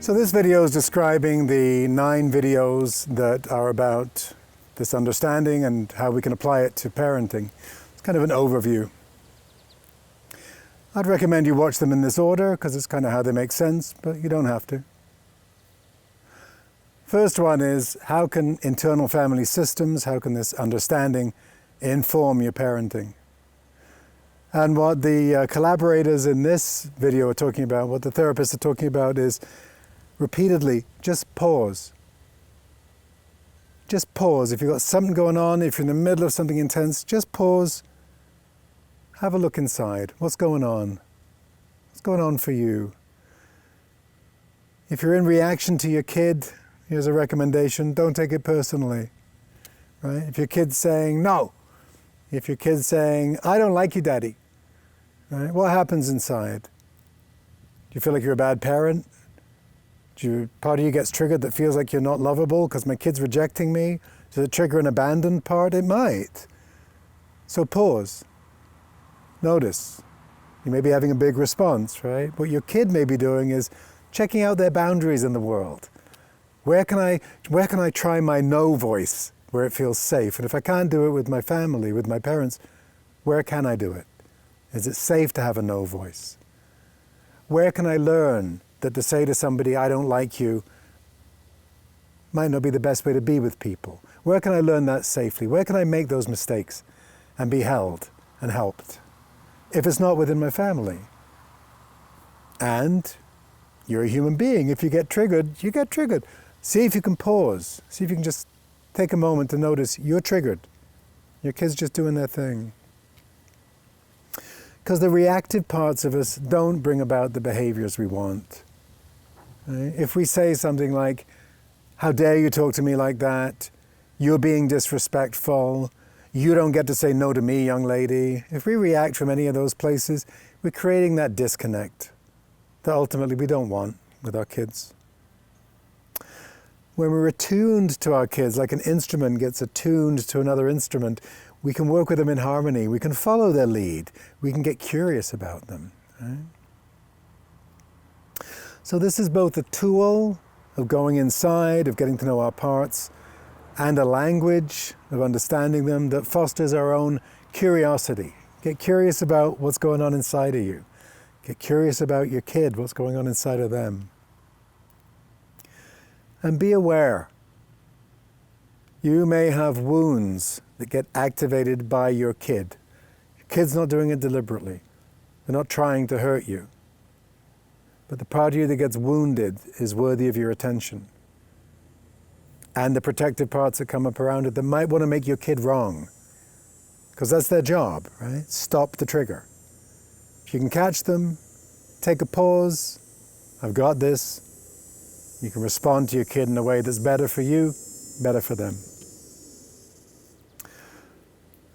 So this video is describing the 9 videos that are about this understanding and how we can apply it to parenting. It's kind of an overview. I'd recommend you watch them in this order because it's kind of how they make sense, but you don't have to. First one is, how can internal family systems, how can this understanding inform your parenting? And what the collaborators in this video are talking about, what the therapists are talking about is repeatedly, just pause. Just pause. If you've got something going on, if you're in the middle of something intense, just pause. Have a look inside. What's going on? What's going on for you? If you're in reaction to your kid, here's a recommendation, don't take it personally. Right? If your kid's saying no, if your kid's saying, I don't like you, Daddy, right? What happens inside? Do you feel like you're a bad parent? Part of you gets triggered that feels like you're not lovable because my kid's rejecting me? Does it trigger an abandoned part? It might. So pause. Notice. You may be having a big response, right? What your kid may be doing is checking out their boundaries in the world. Where can I try my no voice where it feels safe? And if I can't do it with my family, with my parents, where can I do it? Is it safe to have a no voice? Where can I learn that to say to somebody, I don't like you, might not be the best way to be with people? Where can I learn that safely? Where can I make those mistakes and be held and helped? If it's not within my family. And you're a human being. If you get triggered, you get triggered. See if you can pause. See if you can just take a moment to notice you're triggered. Your kid's just doing their thing. Because the reactive parts of us don't bring about the behaviors we want. Right? If we say something like, how dare you talk to me like that? You're being disrespectful. You don't get to say no to me, young lady. If we react from any of those places, we're creating that disconnect that ultimately we don't want with our kids. When we're attuned to our kids, like an instrument gets attuned to another instrument, we can work with them in harmony. We can follow their lead. We can get curious about them. Right? So this is both a tool of going inside, of getting to know our parts, and a language of understanding them that fosters our own curiosity. Get curious about what's going on inside of you. Get curious about your kid, what's going on inside of them. And be aware. You may have wounds that get activated by your kid. Your kid's not doing it deliberately. They're not trying to hurt you. But the part of you that gets wounded is worthy of your attention. And the protective parts that come up around it that might want to make your kid wrong. Because that's their job, right? Stop the trigger. If you can catch them, take a pause. I've got this. You can respond to your kid in a way that's better for you, better for them.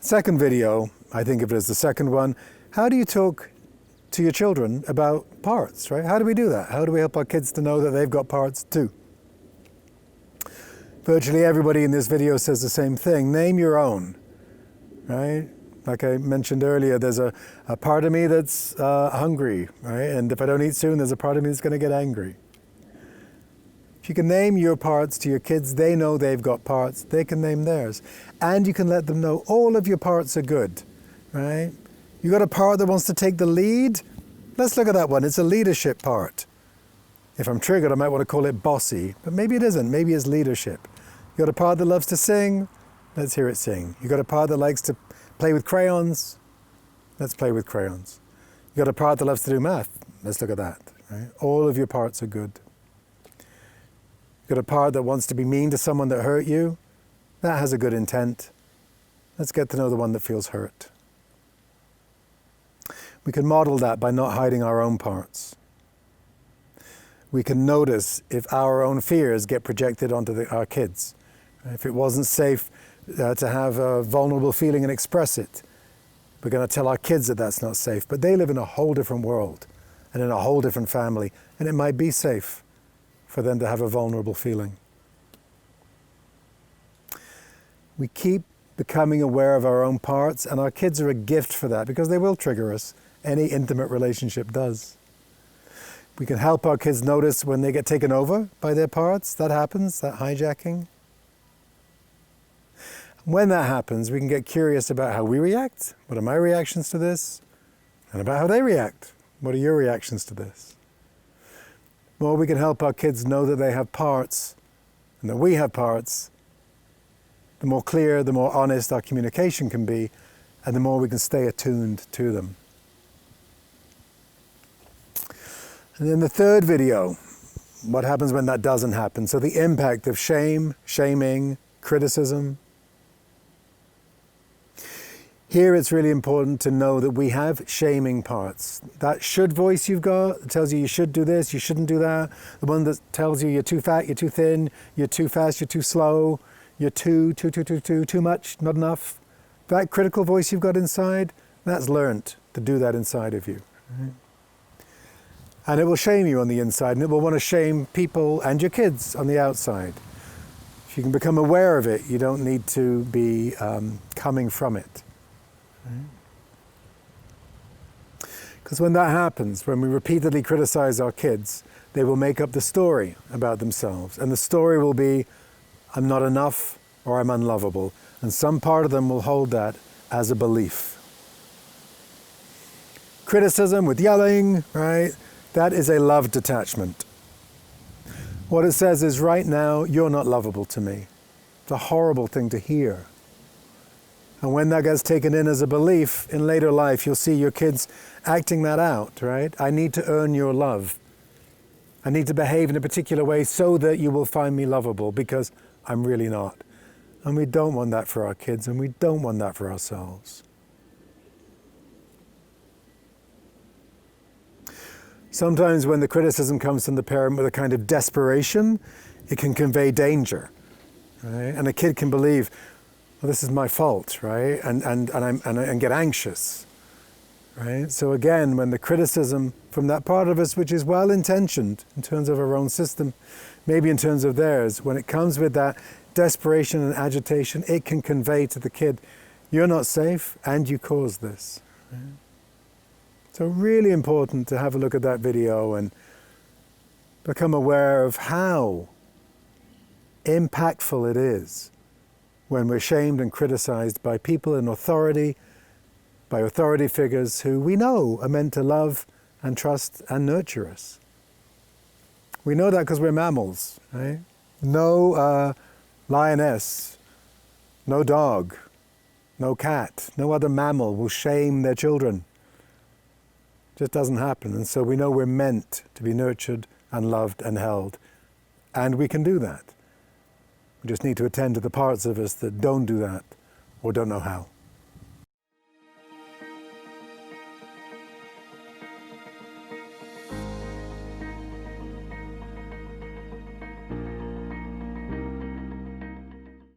Second video, I think of it as the second one. How do you talk to your children about parts, right? How do we do that? How do we help our kids to know that they've got parts too? Virtually everybody in this video says the same thing. Name your own, right? Like I mentioned earlier, there's a part of me that's hungry, right? And if I don't eat soon, there's a part of me that's going to get angry. If you can name your parts to your kids, they know they've got parts. They can name theirs. And you can let them know all of your parts are good, right? You got a part that wants to take the lead? Let's look at that one. It's a leadership part. If I'm triggered, I might want to call it bossy, but maybe it isn't. Maybe it's leadership. You got a part that loves to sing? Let's hear it sing. You got a part that likes to play with crayons? Let's play with crayons. You got a part that loves to do math? Let's look at that. Right? All of your parts are good. You got a part that wants to be mean to someone that hurt you? That has a good intent. Let's get to know the one that feels hurt. We can model that by not hiding our own parts. We can notice if our own fears get projected onto our kids. If it wasn't safe to have a vulnerable feeling and express it, we're going to tell our kids that that's not safe. But they live in a whole different world and in a whole different family, and it might be safe for them to have a vulnerable feeling. We keep becoming aware of our own parts, and our kids are a gift for that because they will trigger us. Any intimate relationship does. We can help our kids notice when they get taken over by their parts. That happens, that hijacking. When that happens, we can get curious about how we react. What are my reactions to this? And about how they react. What are your reactions to this? The more we can help our kids know that they have parts and that we have parts, the more clear, the more honest our communication can be, and the more we can stay attuned to them. And then the third video, what happens when that doesn't happen? So the impact of shame, shaming, criticism. Here it's really important to know that we have shaming parts. That should voice you've got that tells you should do this, you shouldn't do that. The one that tells you you're too fat, you're too thin, you're too fast, you're too slow, you're too much, not enough. That critical voice you've got inside, that's learnt to do that inside of you. Right? And it will shame you on the inside, and it will want to shame people and your kids on the outside. If you can become aware of it, you don't need to be coming from it. Because when that happens, when we repeatedly criticize our kids, they will make up the story about themselves. And the story will be, I'm not enough or I'm unlovable. And some part of them will hold that as a belief. Criticism with yelling, right? That is a love detachment. What it says is, right now, you're not lovable to me. It's a horrible thing to hear. And when that gets taken in as a belief, in later life, you'll see your kids acting that out, right? I need to earn your love. I need to behave in a particular way so that you will find me lovable, because I'm really not. And we don't want that for our kids, and we don't want that for ourselves. Sometimes when the criticism comes from the parent with a kind of desperation, it can convey danger, right? And a kid can believe, well, this is my fault, right? And get anxious, right? So again, when the criticism from that part of us, which is well-intentioned in terms of our own system, maybe in terms of theirs, when it comes with that desperation and agitation, it can convey to the kid, you're not safe and you caused this. Right? So really important to have a look at that video and become aware of how impactful it is when we're shamed and criticized by people in authority, by authority figures who we know are meant to love and trust and nurture us. We know that because we're mammals, right? No lioness, no dog, no cat, no other mammal will shame their children. It just doesn't happen. And so we know we're meant to be nurtured and loved and held. And we can do that. We just need to attend to the parts of us that don't do that or don't know how.